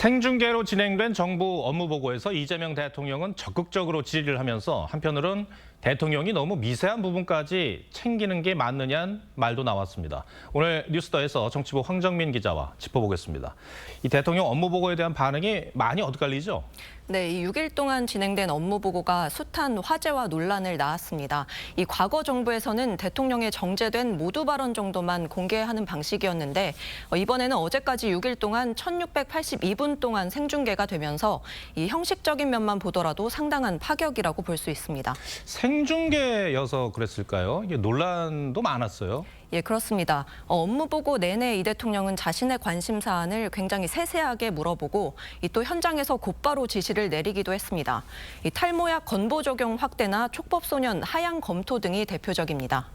생중계로 진행된 정부 업무보고에서 이재명 대통령은 적극적으로 질의를 하면서 한편으론 대통령이 너무 미세한 부분까지 챙기는 게 맞느냐는 말도 나왔습니다. 오늘 뉴스더에서 정치부 황정민 기자와 짚어보겠습니다. 이 대통령 업무보고에 대한 반응이 많이 엇갈리죠? 네, 이 6일 동안 진행된 업무보고가 숱한 화제와 논란을 낳았습니다. 이 과거 정부에서는 대통령의 정제된 모두 발언 정도만 공개하는 방식이었는데 이번에는 어제까지 6일 동안 1682분 동안 생중계가 되면서 이 형식적인 면만 보더라도 상당한 파격이라고 볼 수 있습니다. 생중계여서 그랬을까요? 이게 논란도 많았어요. 예, 그렇습니다. 업무보고 내내 이 대통령은 자신의 관심 사안을 굉장히 세세하게 물어보고 또 현장에서 곧바로 지시를 내리기도 했습니다. 이 탈모약 건보 적용 확대나 촉법소년 하향 검토 등이 대표적입니다.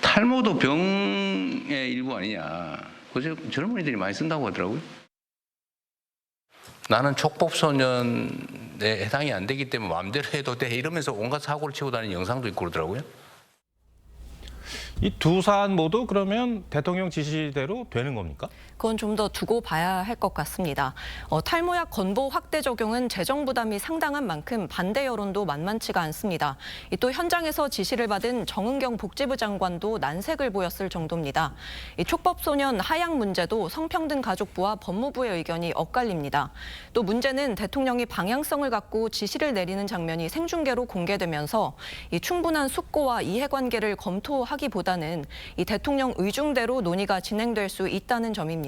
탈모도 병의 일부 아니냐. 그래서 젊은이들이 많이 쓴다고 하더라고요. 나는 촉법소년에 해당이 안 되기 때문에 마음대로 해도 돼 이러면서 온갖 사고를 치고 다니는 영상도 있고 그러더라고요. 이 두 사안 모두 그러면 대통령 지시대로 되는 겁니까? 그건 좀 더 두고 봐야 할 것 같습니다. 탈모약 건보 확대 적용은 재정 부담이 상당한 만큼 반대 여론도 만만치가 않습니다. 또 현장에서 지시를 받은 정은경 복지부 장관도 난색을 보였을 정도입니다. 이 촉법소년 하향 문제도 성평등가족부와 법무부의 의견이 엇갈립니다. 또 문제는 대통령이 방향성을 갖고 지시를 내리는 장면이 생중계로 공개되면서 이 충분한 숙고와 이해관계를 검토하기보다는 이 대통령 의중대로 논의가 진행될 수 있다는 점입니다.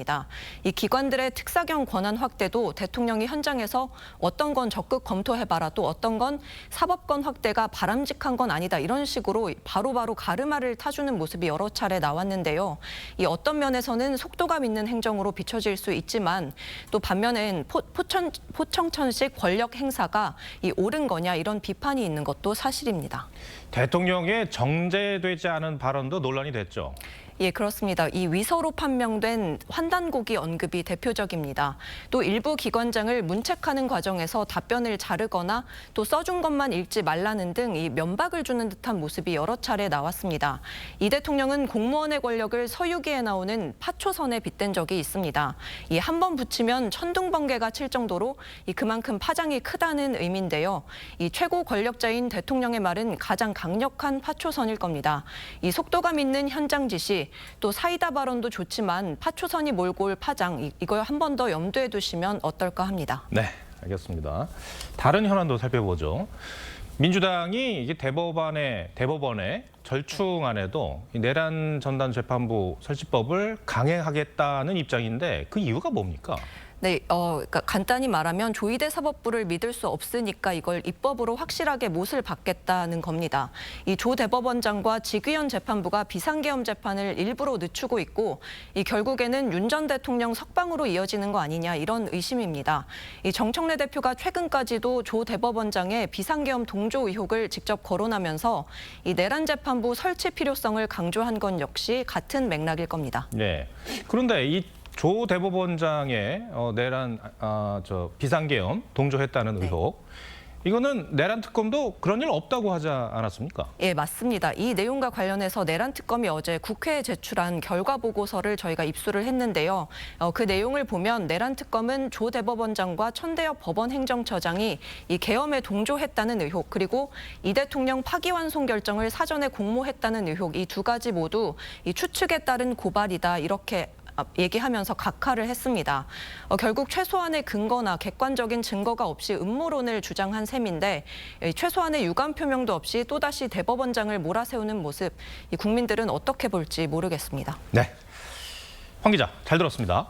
이 기관들의 특사경 권한 확대도 대통령이 현장에서 어떤 건 적극 검토해봐라 또 어떤 건 사법권 확대가 바람직한 건 아니다 이런 식으로 바로바로 가르마를 타주는 모습이 여러 차례 나왔는데요. 이 어떤 면에서는 속도감 있는 행정으로 비춰질 수 있지만 또 반면엔 포청천식 권력 행사가 옳은 거냐 이런 비판이 있는 것도 사실입니다. 대통령의 정제되지 않은 발언도 논란이 됐죠. 예, 그렇습니다. 이 위서로 판명된 환단고기 언급이 대표적입니다. 또 일부 기관장을 문책하는 과정에서 답변을 자르거나 또 써준 것만 읽지 말라는 등 이 면박을 주는 듯한 모습이 여러 차례 나왔습니다. 이 대통령은 공무원의 권력을 서유기에 나오는 파초선에 빗댄 적이 있습니다. 이 한 번 붙이면 천둥번개가 칠 정도로 그만큼 파장이 크다는 의미인데요. 이 최고 권력자인 대통령의 말은 가장 강력한 파초선일 겁니다. 이 속도감 있는 현장 지시, 또 사이다 발언도 좋지만 파초선이 몰고 올 파장, 이걸 한 번 더 염두에 두시면 어떨까 합니다. 네, 알겠습니다. 다른 현안도 살펴보죠. 민주당이 이게 대법원의 절충안에도 내란 전단 재판부 설치법을 강행하겠다는 입장인데 그 이유가 뭡니까? 네, 그러니까 간단히 말하면 조희대 사법부를 믿을 수 없으니까 이걸 입법으로 확실하게 못을 박겠다는 겁니다. 이 조 대법원장과 지귀현 재판부가 비상계엄 재판을 일부러 늦추고 있고 결국에는 윤 전 대통령 석방으로 이어지는 거 아니냐 이런 의심입니다. 이 정청래 대표가 최근까지도 조 대법원장의 비상계엄 동조 의혹을 직접 거론하면서 이 내란 재판부 설치 필요성을 강조한 건 역시 같은 맥락일 겁니다. 네. 그런데 이 조 대법원장의 내란 비상계엄 동조했다는 의혹, 이거는 내란 특검도 그런 일 없다고 하지 않았습니까? 예, 맞습니다. 이 내용과 관련해서 내란 특검이 어제 국회에 제출한 결과 보고서를 저희가 입수를 했는데요. 그 내용을 보면 내란 특검은 조 대법원장과 천대엽 법원 행정처장이 이 계엄에 동조했다는 의혹, 그리고 이 대통령 파기환송 결정을 사전에 공모했다는 의혹, 이 두 가지 모두 이 추측에 따른 고발이다 이렇게 얘기하면서 각하를 했습니다. 결국 최소한의 근거나 객관적인 증거가 없이 음모론을 주장한 셈인데 최소한의 유감 표명도 없이 또다시 대법원장을 몰아세우는 모습, 국민들은 어떻게 볼지 모르겠습니다. 네, 황 기자 잘 들었습니다.